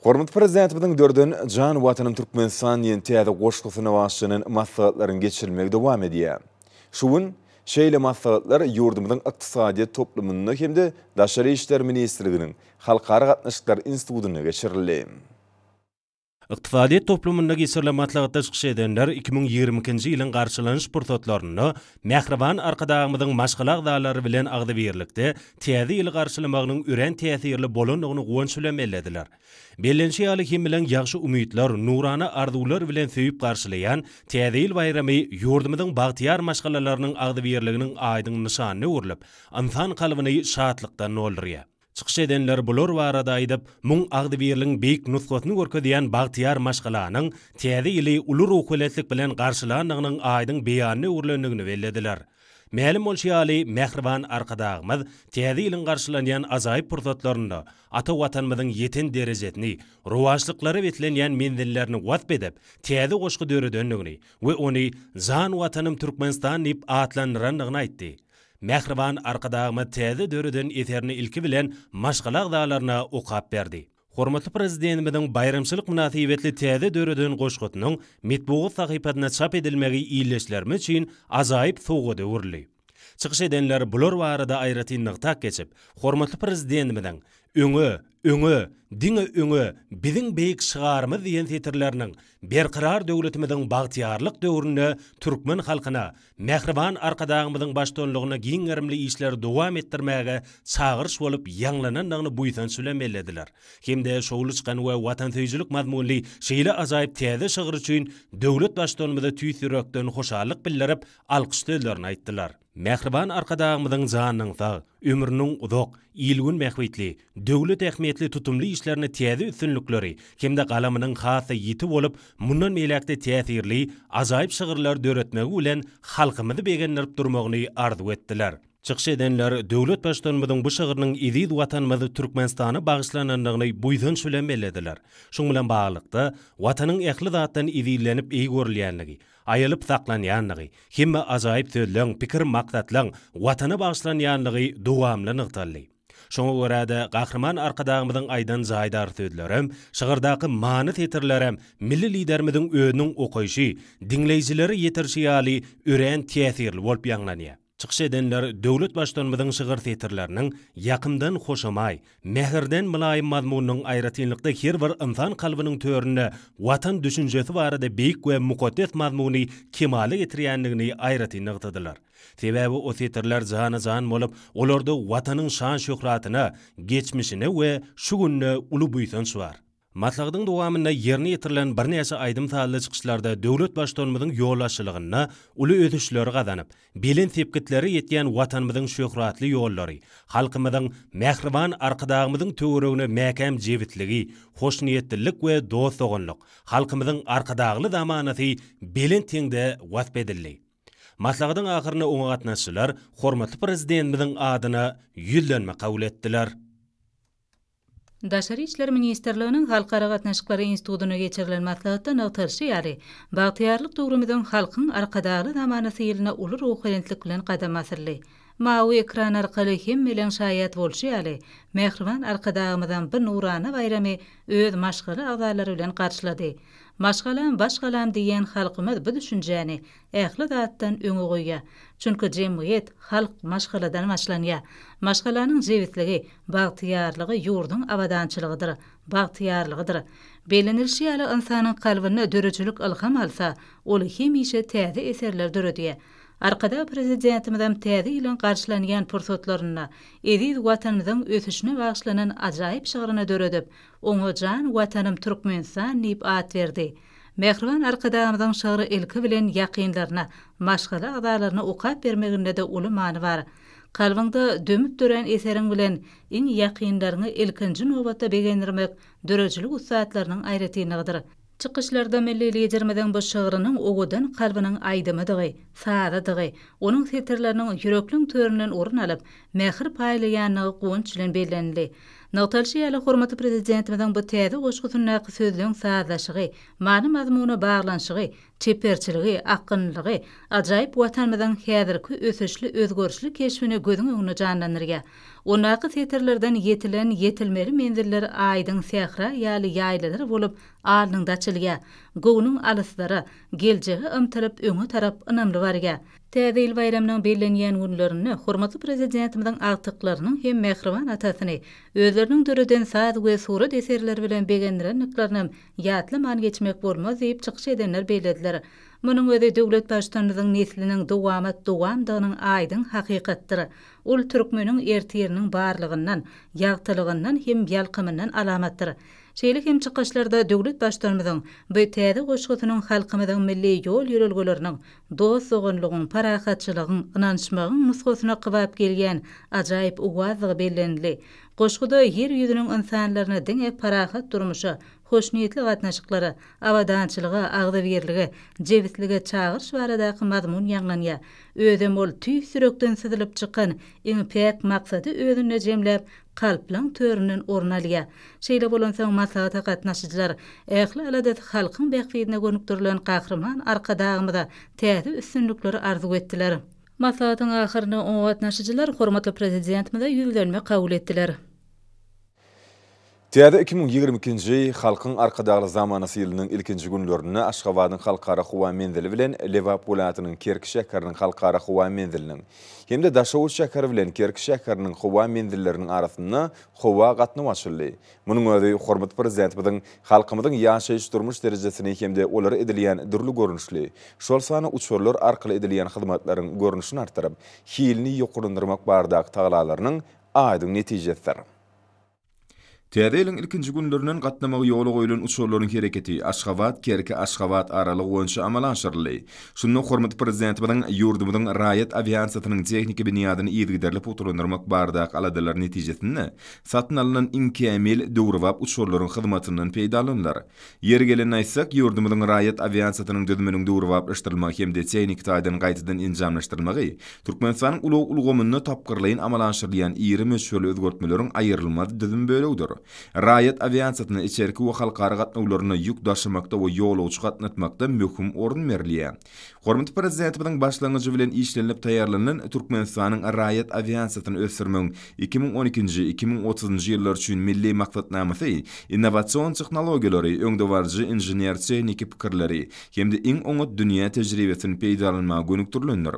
Hormat prezidentimiň dördün can watanyň Türkmenistan ýen täze goşgusyna başlanan maslahatlaryň geçirilmegi dowam edýär. Şuň şeýle maslahatlar ýurdumyzyň ykdysadyýet toplumyny hemde Daşary işler ministrliginiň Halkara gatnaşyklar institutyna geçirildi. Iqtisadiyet toplumunda geçirilen maslahatda çykyş edenler 2022-nji ýylyň garşylanyş pursatlaryny Mähriban arkadagymyzyň maşgalak dağlary bilen agdy berlikde täze ýyly garşylamagynyň üren täsirli bolanlygyny gowunçulamellediler. Bellenşi ýaly kim bilen ýagşy umytlar, nurana arzuwlar bilen söýüp garşylayan täze ýyl bayramy ýurdumyzyň bagtyar maşgalalarynyň agdy berliginiň aýdyň nyşanyny urlup, insan kalbyny şatlykdan doldurýar. Çykyş edenler bular barada aýdyp, muň agdy berligiň beýik nusgatyny görkezýän bagtyar maşgalanyň täze ýyly uly ruhletlik bilen garşylanynyň aýdyň beýanyny urlendigini bellediler. Mälim bolşaly Mähriban arkadagymyz täze ýylyň garşylanýan azaýyp pursatlaryny, ata watanymyzyň ýeten derejetini, ruwaçlyklary betlenýän menzillerini wap edip, täze goşgy döredöndigini we ony zan watanym Türkmenistan diýip atlandyrandygyny aýtdy. Mähriban arkadagymyz täze döreden eterini ilki bilen maşgalak dağlaryna okap berdi. Hormatly prezidentimiň bayramçylyk münasibetli täze döreden goşgutynyň metbuat sahypasyna çap edilmegi iýleşlermi üçin azaýyp sowgady urly. Çykyş edenler bular barada aýraty nyktak geçip, hormatly prezidentimiň öňe, diňe öňe, biziň beýik şygarymyz diýen setirleriniň berqarar döwletimiziň bagtyarlyk döwrüne türkmen halkyna, Mähriban arkadagymyzyň başçylygyna giňerimli işler dowam etdirmäge çagyryş bolup ýanglanandygyny buýsan sülemellediler. Hemde şowly çykan we watansyjylyk mazmunly şeýle azaýyp täze şygyr üçin döwlet başçylygymyza tüýsürekden hoşallyk bildirip alkyşladylaryny aýtdylar. Mähriban arkadagymyzyň janynyň sag, ömrüniň uzak, ýylgün mähwitli, döwlet ähmiýetli tutumly işlerini täze üstünlikleri, hemde galamynyň hasy ýiti bolup, mundan meýlekde täsirli, azaýyp şygyrlar döretmegi bilen halkymyzy begendirip durmagyny arzu etdiler. Çykyş edenler döwlet başçylygymyzyň bu şygyrynyň izid watanymyzy Türkmenistana bagyşlanandygyny buýdan sülemellediler. Şoň bilen baglykda watanyň ähli zatdan izidlenip iyi görülýänligi, aýalyp saklanýanlygy, hemme azaýyp söýlen, pikir maksatlaň watana bagyşlanýanlygy dowamly nykdaly. Şoňa görä-de gahrman arkadagymyzyň aýdan jaýdar söýdülerem, şygyrdaky many setirlerem, milli liderimiziň öňüň okaýşy, dinleýjileri ýetirşi ýaly üren täsirli bolup ýanglanýar. Çykyş edenler döwlet başçylygymyzyň şygyr setirleriniň ýakymdan hoşamay, mähirden mylaýym mazmunynyň aýratynlykda her bir insan kalbynyň törüne watan düşünjesi barada beýik we mukaddes mazmuny kemale getirýändigini aýratyn nykdylar. Sebäbi o setirler zana-zan bolup, olarda watanyň şan şöhratyna, geçmişine we şu günne uly buýsan şuwar. Maslahatyň dowamynda ýerine ýetirilen bir näçe aýdym sally çykyşlarda döwlet başçylygymyzyň ýollaşçylygyna uly ödüşleri gazanyp, bilen sepkitleri ýetýän watanymyzyň şöhratly ýollary, halkymyzyň Mähriban arkadagymyzyň töweregine mäkem jewitligi, hoşniýetlilik we dostlyk, halkymyzyň arkadagly zamanasy bilen teňde wasp edildi. Maslahatyň ahyryna oňa gatnaşçylar hormatly prezidentimiň adyna ýüllenme kabul etdiler. Daşary işler ministrliginiň Halkara gatnaşyklary institutyna geçirilen maslahatda nyktarşy ýaly bagtyarlyk döwrümizden halkyň arkadagy zamanasy ýylyna uly ruhlenlik bilen gadam asyrly. Mawy ekran arkaly hem bilen şaýat bolşy ýaly Mähriban arkadagymyzdan bir nurana bayramy öz maşgaly agdalary bilen garşylady. Maşgalam başgalam diýen halkymyz bu düşünjäni ähli zatdan öňe goýýar. Çünki jemgyýet halk maşgaladan başlanýar. Maşgalanyň jewitligi, bagtyarlygy ýurdun awadançylygydyr, bagtyarlygydyr. Belenilşi ýaly insanyň kalbyna döreçilik ilham alsa, ol hemişe täze eserler döredýär. Arkada prezidentimizden täze ýylyň garşylanýan pursatlaryna, ezid watanymyzyň ösüşine bagyşlanan ajaýyp şygyryna döredip, oňa jan watanym Türkmenistan diýip at berdi. Mähriban arkadagymyzyň şygyry ilki bilen ýakynlaryna, maşgala agdalaryna okap bermeginde de uly many bar. Kalbyňda dömüp dören eseriň bilen in ýakynlaryny ilkinji nobatda begendirmek döreçilik ustatlarynyň aýratynlygydyr. Çıkışlarda milli lidermeden bu şığırının ogudan kalbinin aydımıdığı, sağdadığı, onun setirlerinin yüreklün töründen orun alıp, mehir paylayanlığı quvunçlun bellenli. Naqtalşy ýaly hormatly prezidentimizden bu täze goşgusyň näki sözlüň sazlaşygy, many mazmuny baglanşygy, çeperçiligi, akynlygy, ajaýyp watanymyzyň häzirki ösüşli özgörüşli keşfine gözüň öňüne janlanyrga. Onaky seterlerden yetilen yetilmeli menziller aýdyň sähra ýaly ýaýlalar bolup alnyňda açylga, gownyň alyslara, geljegi ymtyryp öňe tarap ynamly barga. Täze ýyl bayramynyň bellenýän günlerini hormatly prezidentimizden agtyklarynyň hem mehriban atasyny, özleriniň döreden saz we surat eserleri bilen begendirenliklerini ýatlaman geçmek bolmaz diýip çykyş edenler beýlediler. Munyň özi döwlet başçynyň nesliniň dowamdygynyň aýdyň hakykatdyr. Ol türkmeniň ertiriniň barlygyndan, ýagtylygyndan hem ýalkymyndan alamatdyr. Şeýle hem çykyşlarda döwlet başçylarymyzyň bu täze goşgusynyň halkymyzyň milli ýol ýürelgeleriniň, dostlugynyň, parahatçylygyň, ynançmagyň nusgasyna kybap gelýän ajaýyp uwazygy bellenli. Goşguda yer ýüzüniň insanlaryna diňe parahat durmuşy, hoşniyetli gatnaşyklary, awadançylygy, agdybirligi, jewisligi çağırş baradaky mazmun ýanglanýa. Özem ol tüý sürekden sizilip çykan iň pek maksady özüne jemläp kalplaň töründen orun alýa. Şeýle bolansa maslahata gatnaşyjylar ähli aladat halkyň bähwidine gönükdirilen gahrman arkadagymyda täze üstünlikleri arzu etdiler. Maslahatyň ahyryna o gatnaşyjylar hormatly prezidentimize ýüzlenme kabul etdiler. Täze 2022-nji halkyň arkadagy zamanasy ýylynyň ilkinji günlerini Aşgabatyň halkara howa menzili bilen Leva Polatynyň Kerki şäheriniň halkara howa menziliniň hemde Daşowuz şäheri bilen Kerki şäheriniň howa menzilleriniň arasynda howa gatnaşy açyldy. Munyň özi hormatly prezidentimizden halkymyzyň ýaşaýyş durmuş derejesini hemde olary edilýän dürli görnüşli, şol sany uçurlar arkaly edilýän hyzmatlaryň görnüşini artyryp, hilini ýokurundyrmak bardak taglalarynyň aýdyň netijesidir. Täzeýliň ilkinji günlerinden gatnamagy ýoly goýulan uçurlaryň hereketi Aşgabat, Kerki Aşgabat aralygy boýunça amalaşdyryldy. Şunu hormatly prezidentimiň ýurdumyzyň raýat aviasiýasynyň tehnika binýadyny ýergiderlip oturandyrmak bardak aladalar netijesinde satyn alynan iňkämil döwrewap uçurlaryň hyzmatyndan peýdalanlar. Ýeri gelen aýtsak, ýurdumyzyň raýat aviasiýasynyň düzüminiň döwrewaplaşdyrylmagy hemde tehnik taýdan gaýtadan injamlaşdyrylmagy Türkmenistanyň ulag ulgamyny tapgyrlaýan amalaşdyrylýan ýeri meşhur özgörtmeleriň aýrylmaz düzüm bölegi. Raýat aviasiýasyna içerki we halkara gatnawlaryna ýük daşymakda we ýolawçy gatnatmakda möhüm orun berilýär. Hormatly prezidentimiň başlangyjy bilen işlenip taýýarlanan Türkmenistanyň raýat aviasiýasyny ösürmeň 2012-2030 ýyllar üçin milli maksatnamasy, innowasion tehnologiýalary, öňde barjy inženýer tehnik pikirleri hemde iň oňat dünýä tejribesini peýdalanmagy gönükdirilendir.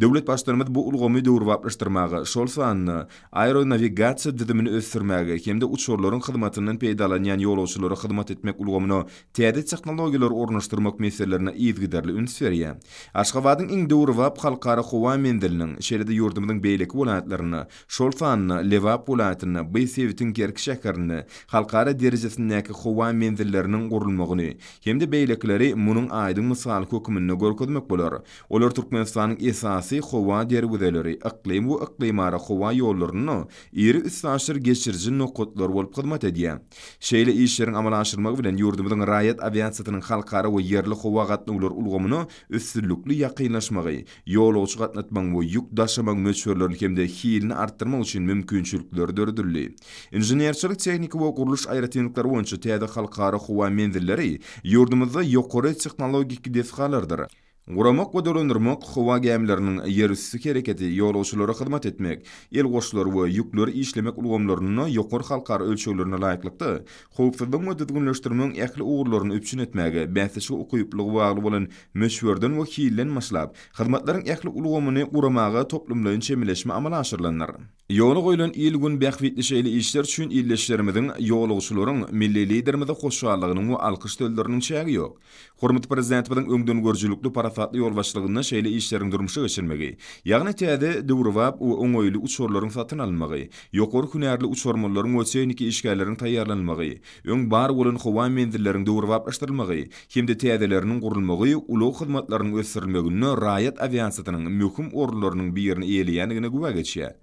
Döwlet başçylarymyz bu ulgamy döwrewaplaşdyrmagy, şol sany aeronavigasiýa düzümini ösürmäge hemde uçurlaryň hyzmatyndan peýdalanýan ýolawçylary hyzmat etmek ulgamyny täze tehnologiýalar ornaşdyrmak meselelerine ýetgiderli üns berýär. Aşgabatyň iň döwrewap halkara howa menziliniň şeýle ýurdumyzyň beýleki welaýatlaryny, şol sanyny Leva Polatyny, Beýsewitin Kerki şäherini, halkara derejesindäki howa menzilleriniň gurulmagyny hemde beýlekleri munyň aýdyň mysal hökümini görkezmek bolar. Olar Türkmenistanyň esasy howa derwüdeleri, iklim we iklimara howa ýollaryny ýeri üstänşir geçirji nokotlar bolup hyzmat edýär. Şeýle işleriň amalaşdyrmagy bilen ýurdumyzyň raýat aviasiýasynyň halkara we ýerli howa gatnawlar ulgamyny üstünlikli ýakynlaşmagy, ýolawçy gatnatmaň we ýük daşymaň möçberleri hemde hilini artdyrmak üçin mümkinçilikler dördürli. Inženýerçilik tehnika we guruluş aýratynlyklary boýunça täze halkara howa menzilleri ýurdumyzda ýokary tehnologik desgalardyr. Guramak we dölendirmek howa gemleriniň ýer üstü hereketi ýolawçylara hyzmat etmek, el goşulary we ýükleri işlemek ulgamlaryny ýokary halkara ölçeglerine laýyklykda, howpsuzlyk we düzgünleşdirmeň ähli ugurlaryny öpçün etmäge, bäsçi okuyuplygy bagly bolan meşwerden we hillen maşlap, hyzmatlaryň ähli ulgamyny guramaga toplumlaryň çemileşme amalaşdyrlanlar. Ýoly goýulan il gün bähwitli şeýle işler üçin illeşlerimiziň ýolawçylaryň milli liderimize hoşgallygynyň we alkyş dölleriniň çägi ýok. Hormatly prezidentimiň öňden görjülükli parafatly ýol başlygyna şeýle işleriň durmuşy geçirmegi, ýagny täze döwrewap we oňoýly uçurlaryň satyn alınmagy, ýokary hünärli uçurmallaryň we tehnik işgärleriň taýýarlanmagy, öň bar bolan howa menzilleriň döwrewaplaşdyrylmagy, hemde täzeleriniň gurulmagy, ulug hyzmatlarynyň ösürilmegine raýat aviasiýasynyň möhüm orunlarynyň birini eýleýändigine güwe geçýär.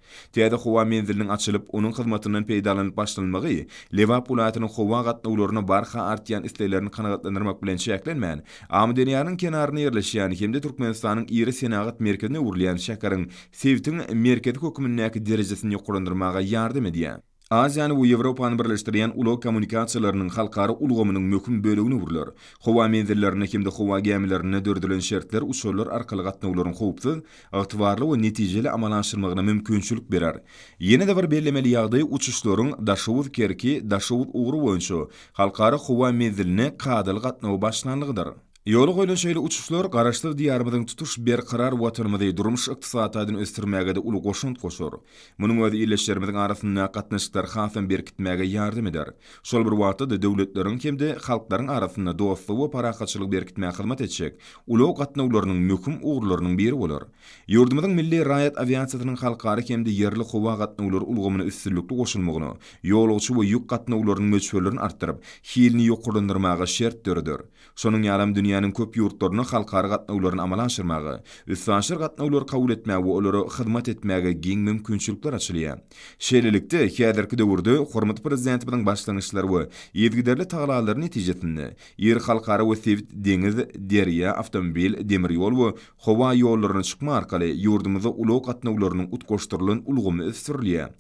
täze howa menziliniň açylyp, onuň hyzmatyndan peýdalanyp başlanmagy, leva pulatynyň howa gatnawlaryna barha artýan isleglerini kanagatlandyrmak bilen şäklenmän. Am dünýäniň kenaryna ýerleşýän hemde Türkmenistanyň iri senagat merkezine urlayan şäkeriň Sevtiň merkezi hökümündäki derejesini ýokarlandyrmaga ýardam edýär. Aziýany bu Ýewropany birleşdirýän ulag kommunikasiýalarynyň halkary ulgamynyň möhüm bölegini urlar. Howa menzillerini hemde howa gemilerini dördülen şertler usullar arkaly gatnawlaryň howpsuz, ygtybarly we netijeli amallaşdyrmagyna mümkinçilik berer. Ýene-de bir bellemeli ýagdaý uçuşlaryň daşawuz kerki, daşawuz ugry boýunça halkary howa menzilini kadaly gatnaw başlanlygydyr. Ýolu goýlan şeýle uçuşlar garaşlyk diýarymyzyň tutuş berqarar watanymyzy durmuş ykdysadyny östirmäge de uly goşunt goşar. Munyň özi ýerleşlerimiziň arasynda gatnaşyklar hasam berkitmäge ýardam eder. Şol bir wagtda döwletleriň hemde halklaryň arasynda dostlyk we parakaçylyk berkitmäge hyzmat etjek. Uly gatnawlarynyň möhüm ugurlarynyň biri bolar. Ýurdumyzyň milli raýat aviasiýasynyň halkary hemde ýerli howa gatnawlary ulgamyna üstünlükli goşulmagyny, ýolagçy we ýük gatnawlarynyň möçberlerini artdyryp, hilini ýokarlandyrmaga şert döredür. Şonuň ýalam dünýäniň köp ýurtlaryny halkary gatnawlaryny amallaşdyrmagy, üstünçi gatnawlary kabul etmäge we olary hyzmat etmäge giň mümkinçilikler açylýar. Şeýlelikde häzirki döwürde hormat prezidentimiň başlanýyşlary we ýetgiderli taglalaryň netijesinde ýer halkary we Sevit deňiz, derýa, awtomobil, demir ýol we howa ýollaryny çykma arkaly ýurdumyzda uly gatnawlarynyň utgoşdyrylan ulgamy ösdirilýär.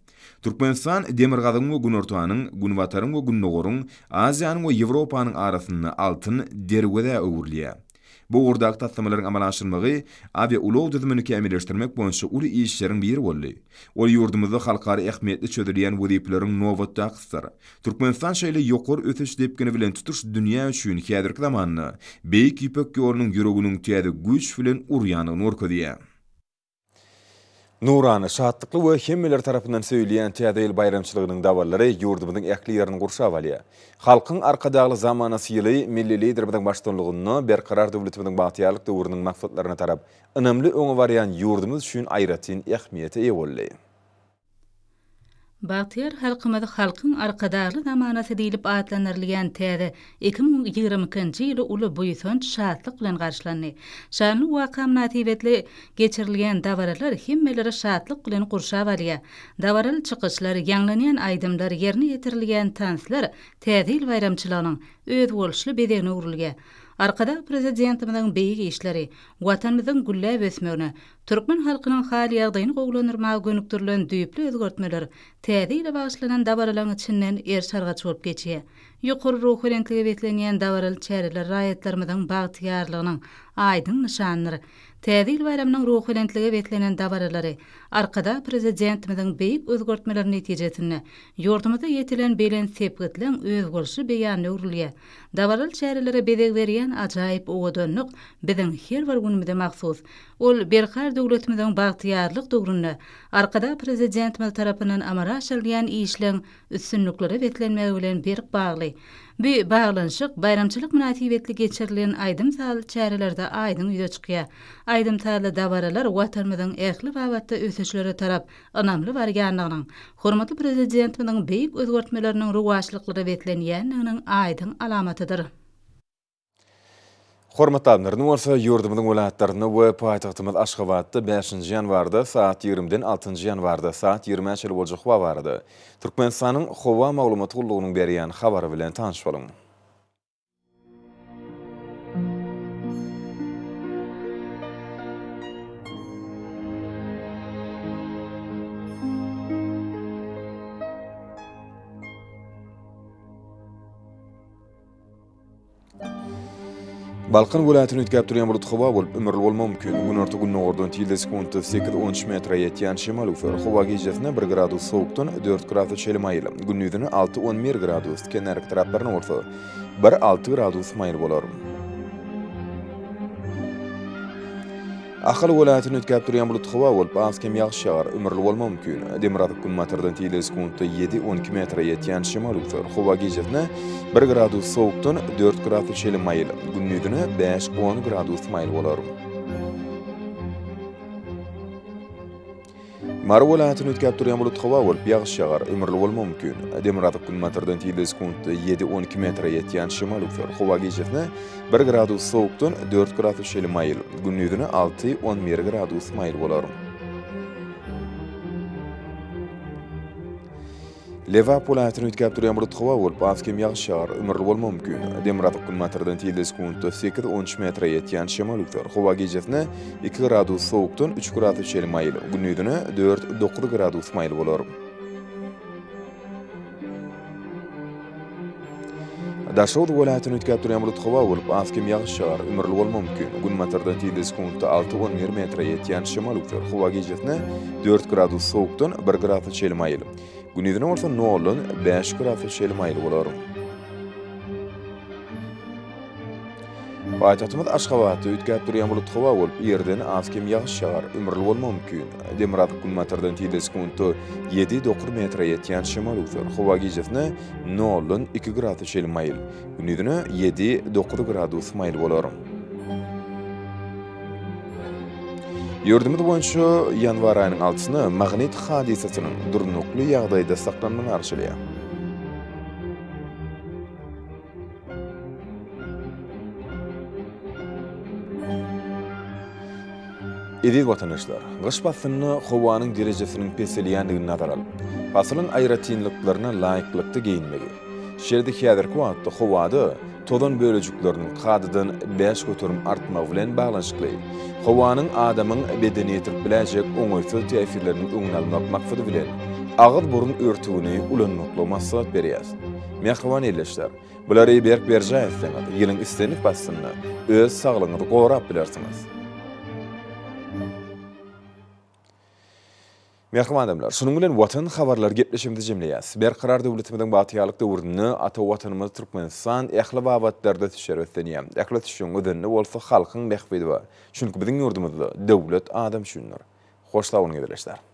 Türkmenistan demir gazyň we gün ortawanyň, gün wataryň we gün nogoryň Aziýanyň we Ýewropanyň arasynda altyn derwede öwürlýär. Bu urdak taslamaların amalaşdyrmagy avia ulug düzümini kämilleşdirmek boýunça uly işleriň biri boldy. Ol ýurdumyzda halkary ähmiýetli çödürýän wezipelerin nowatda aksar. Türkmenistan şeýle ýokary ötüş depkini bilen tutuş dünýä üçin häzirki zamanda beýik ýüpek ýolunyň ýüreginiň täze güç bilen urýanyny orkadýar. Nurany şahatlıklı we hemmeler tarapyndan söýleýän täze ýyl bayramçylygynyň dawallary ýurdumyzyň ähli ýerini gurşap alýar. Halkyň arkadagly zamanasy ýyly milli liderimiň başçylygyny berkarar döwletimiň bagtýarlyk döwrüniň maksatlaryna tarap önemli öňe barýan ýurdumyz üçin aýratyn ähmiýete ýa boldy. Bagtyar halkymyzy halkyň arkadagly zamanasy diýilip adlandyrylýan täze 2022-nji ýyly uly buýsanç şatlyk bilen garşylandy. Şanly wakam natibetli geçirilýän dawaralar hemmelere şatlyk bilen gurşap alýar. Dawaral çykyşlary, ýanglanýan aýdymlar, ýerine ýetirilýän tanslar täze ýyl bayramçylygynyň öz bolşly bedegine urulýar. Arkada prezidentimiň beýik işleri, watanymyzyň gülläp ösmegine, türkmen halkynyň hali ýagdaýyny gowlanyrmaga gönükdirilen düýpli özgertmeler täze ýyla bagyşlanan dawaralaryň içinden şargaç bolup geçýär. Ýokary ruhlentligi betlenýän dawaral çäreler raýatlarymyzyň bagtyarlygynyň aýdyň nişanlary. Täze ýyl bayramynyň ruhlentligi betlenen dawaralary arkada prezidentimiň beýik özgertmeler netijesinde ýurdumyzda ýetilen belen sepgitlen öz bolşy beýany urulýar. Dawaral çärelere bedeg berýän ajaýyp owadanyk biziň her bir günümizde mahsus. Ol berhar döwletimiň bagtyarlyk döwründe arkada prezidentimiň tarapyndan amara aşylýan işleň üstünlükleri betlenmegi bilen berk bagly. Bu baglanşyk bayramçylyk münasibetli geçirilen aýdym sal çärelerde aýdyň ýüze çykýar. Aýdym sal dawaralar watanymyzyň ähli wagtda ösüşleri tarap önemli barýanlygynyň, hormatly prezidentimiň beýik özgertmeleriniň ruwaçlyklary betlenýändiginiň aýdyň alamatydyr. Hormatly abunlaryň bolsa ýurdumyzyň welaýatlaryny we paýtagtymyz Aşgabatda 5-nji ýanwarda saat 20-den 6-njy ýanwarda saat 20-nji boljak howa bardy. Türkmenistanyň howa maglumaty gullugynyň berýän habary bilen tanyş boluň. Balkan welaýatyny ütkäp durýan bulut howa bolup ömürli bolmagy mümkin. Gün orta gün nogordan tilde sekundy 8-13 metre ýetýän şemal ufer. Howa gejesine 1 gradus sowukdan 4 gradus çelim aýyl. Gündüzüne 6-11 gradus kenarky taraplaryna orta 1-6 gradus maýl bolar. Ahal welaýatyny ütkäp durýan bulut howa bolup azkem ýagşy ýagar, ömürli bolmagy mümkin. Demiratup gün matardan tilde sekundy 7-12 metre ýetýän şemal ufer. Howa gejesine 1 gradus sowukdan 4 gradus çelim aýyl. Gündüzüne 5-10 gradus maýl bolar. Mara welaýatyny ütkäp durýan bulut howa bolup ýagşy ýagar, ömürli bolmagy mümkin. Demiratup gün matardan tilde sekundy 7-12 metre ýetýän şemal ufer. Howa gejesine 1 gradus sowukdan 4 gradus çelim aýyl. Gündüzüne 6-11 gradus maýl bolar. Leva polatını ütkap duran bulut hava bolup askem yağış yağar, ömürlü bolma mümkün. Demiratık kulmatırdan tiyildes kuntu 8-13 metre yetyen şemal uktar. Hava gecesine 2 gradus soğuktun 3 gradus çeli mayıl. Günnüydüne 4-9 gradus mayıl bolar. Daşoğdu walatyny ütkap duran bulut hava bolup askem yağış yağar, ömürlü bolma mümkün. Günmatardan tiyildes kuntu 6-11 metre yetyen şemal uktar. Hava gecesine 4 gradus soğuktun 1 gradus çeli mayıl. Günüdüne olsa nolun 5 gradus çeli mayıl bolar. Paytahtymyz Aşgabatda ütkap duran bulut hava bolup ýerden askem yağış yağar, ömürlü bolma mümkün. Demiratyk günmatardan tiyildes kuntu 7-9 metre yetyen şemal uktar. Hava gecesine 0-2 gradus çeli mayıl. Günüdüne 7-9 gradus mayıl bolar. Ýurdumyz boýunça ýanwar aýynyň 6-syny magnit hadisasynyň durnukly ýagdaýda saklanmagy arşylýar. Ediz vatandaşlar, gyş basyny howanyň derejesiniň peselýändigini nazar alyp, basylyň aýratynlyklaryna laýyklykda geyinmegi. Şerde häzirki wagtda howada tozan bölejikleriniň gadydan 5 götürüm artmagy bilen baglanşykly. Howanyň adamyň bedeni ýetirip biläjek oňaýsy täsirleriniň öňüne almak maksady bilen agyr burun örtügini ulanmakla maslahat berýär. Mehriban elleşler, bulary berk berjäýseniz, ýylyň istenip basyny öz saglygyňyzy gorap bilersiňiz. Mehriban adamlar, şunun bilen watan habarlar gepleşimde jemleýäs. Berqarar döwletimiziň batýalyk döwründe ata watanymyz Türkmenistan ähli babatlarda tüşerýär. Ähli tüşüň ödenli bolsa halkyň mehbidi bar. Çünki biziň ýurdumyzda döwlet adam düşünür. Hoşlawyn gelişler.